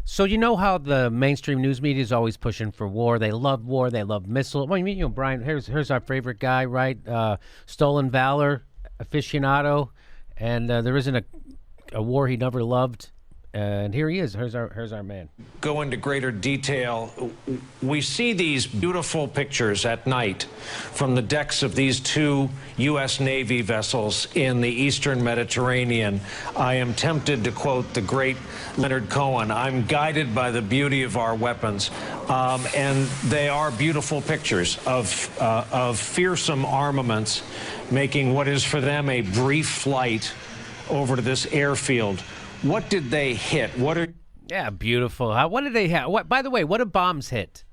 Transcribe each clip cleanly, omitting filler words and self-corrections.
So you know how the mainstream news media is always pushing for war. They love war. They love missiles. Well, Brian. Here's our favorite guy, right? Stolen valor aficionado, and there isn't a war he never loved. And here he is. Here's our man. Go into greater detail. We see these beautiful pictures at night from the decks of these two U.S. Navy vessels in the eastern Mediterranean. I am tempted to quote the great Leonard Cohen, "I'm guided by the beauty of our weapons." And they are beautiful pictures of fearsome armaments making what is for them a brief flight over to this airfield. What did they hit? Yeah, beautiful. What did they hit? By the way, what do bombs hit?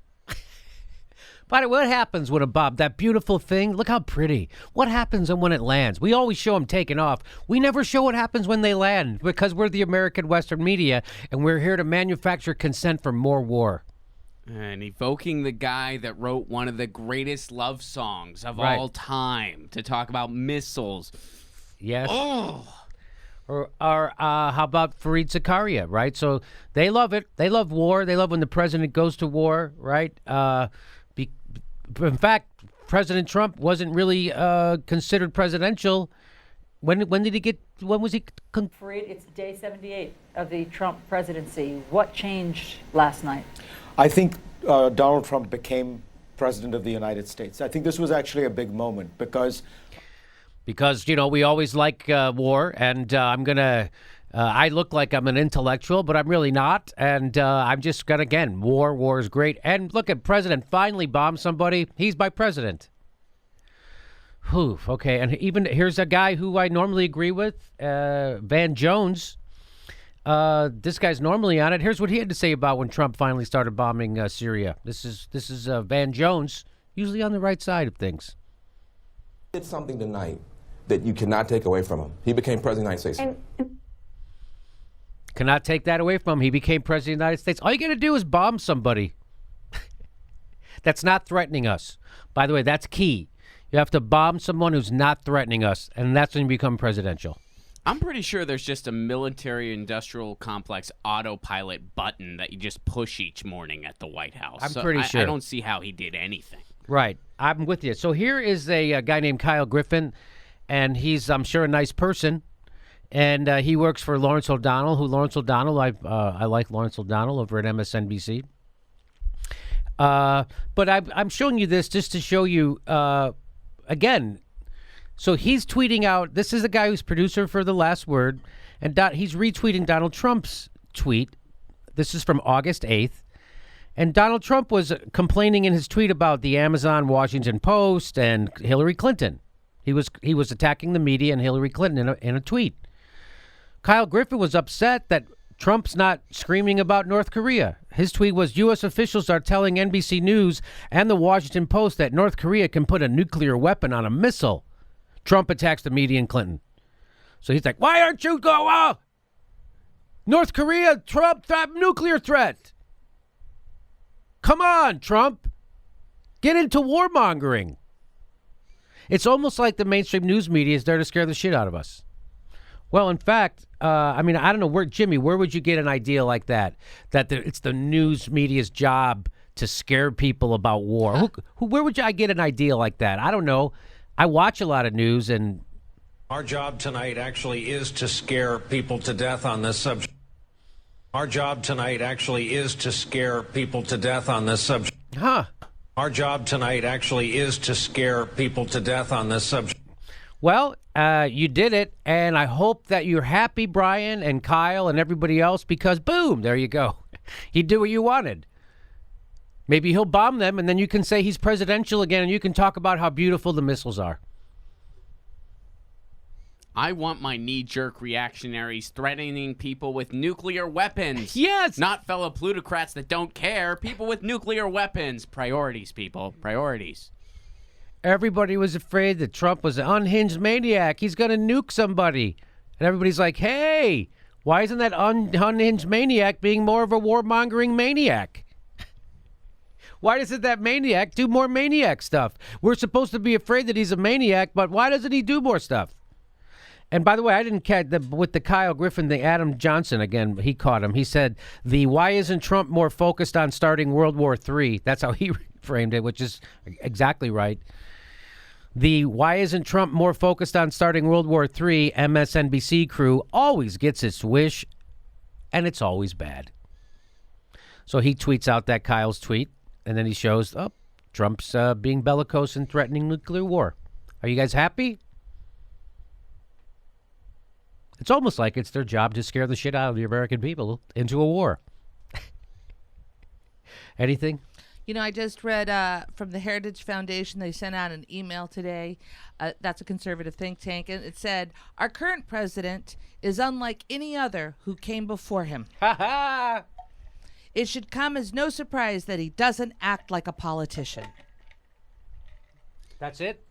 By the way, what happens when a bomb, that beautiful thing, look how pretty. What happens when it lands? We always show them taking off. We never show what happens when they land because we're the American Western media and we're here to manufacture consent for more war. And evoking the guy that wrote one of the greatest love songs of all time to talk about missiles. Yes. Oh. Or how about Fareed Zakaria, right? So they love it. They love war. They love when the president goes to war, right? In fact, President Trump wasn't really considered presidential. When did he get? When was he? Fareed, it's day 78 of the Trump presidency. What changed last night? I think Donald Trump became president of the United States. I think this was actually a big moment because we always like war, and I look like I'm an intellectual, but I'm really not, and I'm just gonna, again, war is great. And look at president finally bombed somebody. He's my president. Whew, okay, and even here's a guy who I normally agree with, Van Jones. This guy's normally on it. Here's what he had to say about when Trump finally started bombing Syria. This is Van Jones, usually on the right side of things. He did something tonight that you cannot take away from him. He became president of the United States. Cannot take that away from him. He became president of the United States. All you got to do is bomb somebody. That's not threatening us. By the way, that's key. You have to bomb someone who's not threatening us, and that's when you become presidential. I'm pretty sure there's just a military-industrial complex autopilot button that you just push each morning at the White House. I'm pretty sure. I don't see how he did anything. Right. I'm with you. So here is a guy named Kyle Griffin, and he's, I'm sure, a nice person. And he works for Lawrence O'Donnell, I like Lawrence O'Donnell over at MSNBC. But I'm showing you this just to show you, again, so he's tweeting out, this is the guy who's producer for The Last Word, and he's retweeting Donald Trump's tweet. This is from August 8th. And Donald Trump was complaining in his tweet about the Amazon, Washington Post, and Hillary Clinton. He was attacking the media and Hillary Clinton in a tweet. Kyle Griffin was upset that Trump's not screaming about North Korea. His tweet was, U.S. officials are telling NBC News and the Washington Post that North Korea can put a nuclear weapon on a missile. Trump attacks the media and Clinton. So he's like, why aren't you going? North Korea, Trump, nuclear threat. Come on, Trump. Get into warmongering. It's almost like the mainstream news media is there to scare the shit out of us. Well, in fact, I don't know, Jimmy, where would you get an idea like that? It's the news media's job to scare people about war. Where would I get an idea like that? I don't know. I watch a lot of news, and Our job tonight actually is to scare people to death on this subject. Our job tonight actually is to scare people to death on this subject. Huh. Our job tonight actually is to scare people to death on this subject. Well, you did it, and I hope that you're happy, Brian and Kyle and everybody else, because boom, there you go. He did what you wanted. Maybe he'll bomb them, and then you can say he's presidential again, and you can talk about how beautiful the missiles are. I want my knee-jerk reactionaries threatening people with nuclear weapons. Yes! Not fellow plutocrats that don't care. People with nuclear weapons. Priorities, people. Priorities. Everybody was afraid that Trump was an unhinged maniac. He's going to nuke somebody. And everybody's like, hey, why isn't that unhinged maniac being more of a warmongering maniac? Why doesn't that maniac do more maniac stuff? We're supposed to be afraid that he's a maniac, but why doesn't he do more stuff? And by the way, I didn't catch with the Kyle Griffin, the Adam Johnson, again, he caught him. He said, why isn't Trump more focused on starting World War III? That's how he framed it, which is exactly right. Why isn't Trump more focused on starting World War III MSNBC crew always gets its wish, and it's always bad. So he tweets out that Kyle's tweet, and then he shows, Trump's being bellicose and threatening nuclear war. Are you guys happy? It's almost like it's their job to scare the shit out of the American people into a war. Anything? You know, I just read from the Heritage Foundation, they sent out an email today. That's a conservative think tank. And it said, our current president is unlike any other who came before him. Ha ha! It should come as no surprise that he doesn't act like a politician. That's it?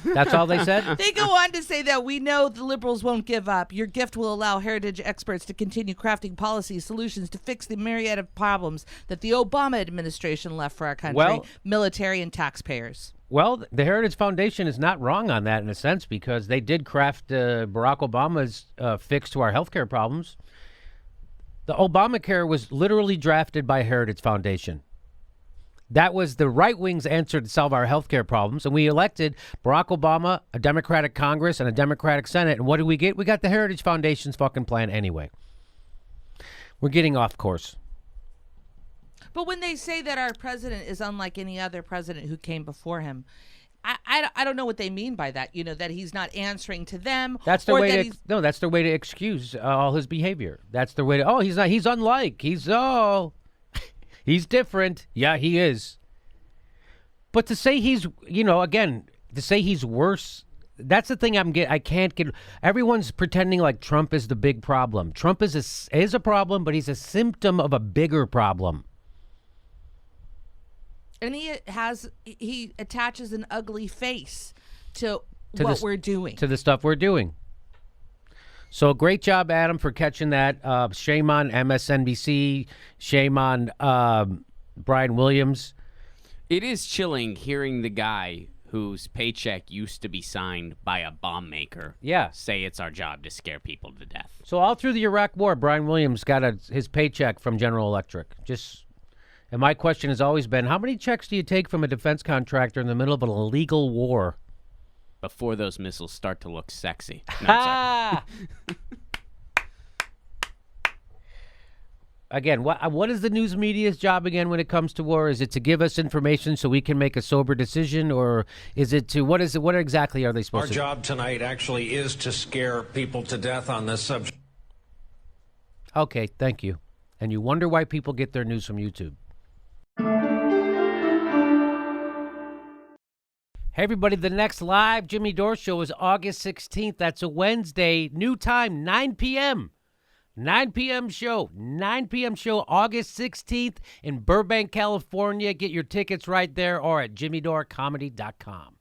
That's all they said? They go on to say that we know the liberals won't give up. Your gift will allow heritage experts to continue crafting policy solutions to fix the myriad of problems that the Obama administration left for our country, military, and taxpayers. Well, the Heritage Foundation is not wrong on that in a sense, because they did craft Barack Obama's fix to our healthcare problems. The Obamacare was literally drafted by Heritage Foundation. That was the right wing's answer to solve our healthcare problems. And we elected Barack Obama, a Democratic Congress, and a Democratic Senate. And what did we get? We got the Heritage Foundation's fucking plan anyway. We're getting off course. But when they say that our president is unlike any other president who came before him, I don't know what they mean by that. You know, that he's not answering to them. That's their way to that's their way to excuse all his behavior. That's their way to he's unlike. He's different. Yeah, he is. But to say he's, to say he's worse, that's the thing I can't get. Everyone's pretending like Trump is the big problem. Trump is a problem, but he's a symptom of a bigger problem. And he attaches an ugly face to what we're doing. To the stuff we're doing. So great job, Adam, for catching that. Shame on MSNBC. Shame on Brian Williams. It is chilling hearing the guy whose paycheck used to be signed by a bomb maker say it's our job to scare people to death. So all through the Iraq War, Brian Williams got his paycheck from General Electric. And my question has always been, how many checks do you take from a defense contractor in the middle of an illegal war? Before those missiles start to look sexy. No, Again, what is the news media's job again when it comes to war? Is it to give us information so we can make a sober decision, or is it to what exactly are they supposed to do? Our job tonight actually is to scare people to death on this subject. Okay, thank you. And you wonder why people get their news from YouTube. Hey, everybody, the next live Jimmy Dore show is August 16th. That's a Wednesday. New time, 9 p.m. 9 p.m. show. 9 p.m. show, August 16th in Burbank, California. Get your tickets right there or at jimmydorecomedy.com.